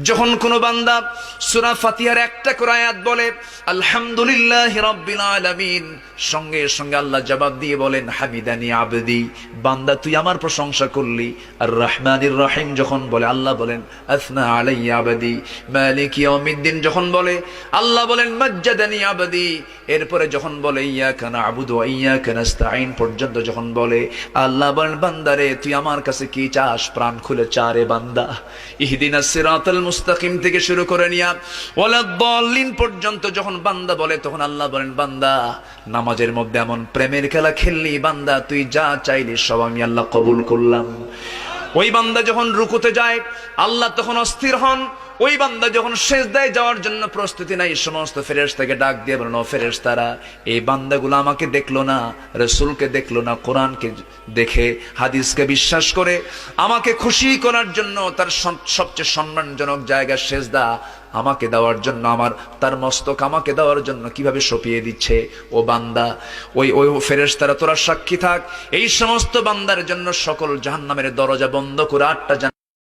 যখন কোনো বান্দা সূরা ফাতিহার একটা করে আয়াত বলে আলহামদুলিল্লাহি রাব্বিল আলামিন, সঙ্গে সঙ্গে আল্লাহ জবাব দিয়ে বলেন হামিদানি আবদি, বান্দা তুই আমার প্রশংসা করলি। আর রহমানির রহিম যখন বলে আল্লাহ বলেন আসনা আলাইয়া আবদি। মালিক ইয়াউমিদ্দিন যখন বলে আল্লাহ বলেন মাজ্জাদানি আবদি। এরপরে যখন বলে ইয়াকা না'বুদু ওয়া ইয়াকা নাস্তাঈন পর্যন্ত যখন বলে আল্লাহ বলেন বান্দারে তুই আমার কাছে কি চাস, প্রাণ খুলে চা রে বান্দা। ইহদিনাস সিরাতাল মুস্তাকিম থেকে শুরু করে নিয়া ওয়ালাদ-দাল্লিন পর্যন্ত যখন বান্দা বলে তখন আল্লাহ বলেন বান্দা নামাজের মধ্যে এমন প্রেমের খেলা খেললি বান্দা, তুই যা চাইলি সব আমি আল্লাহ কবুল করলাম। ওই বান্দা যখন রুকুতে যায় আল্লাহ তখন অস্থির হন। ওই বান্দা যখন সিজদায় যাওয়ার জন্য প্রস্তুতি নাই, সমস্ত ফেরেশতাকে ডাক দিয়ে বলেন ও ফেরেশতারা, এই বান্দাগুলো আমাকে দেখলো না, রাসূলকে দেখলো না, কোরআনকে দেখে হাদিসকে বিশ্বাস করে আমাকে খুশি করার জন্য তার সবচেয়ে সম্মানজনক জায়গা সিজদা আমাকে দেওয়ার জন্য, আমার তার মস্তক আমাকে দেওয়ার জন্য কিভাবে সঁপিয়ে দিচ্ছে। ও বান্দা, ওই ওই ফেরেশতারা তোরা সাক্ষী থাক, এই সমস্ত বান্দার জন্য সকল জাহান্নামের দরজা বন্ধ করে 8টা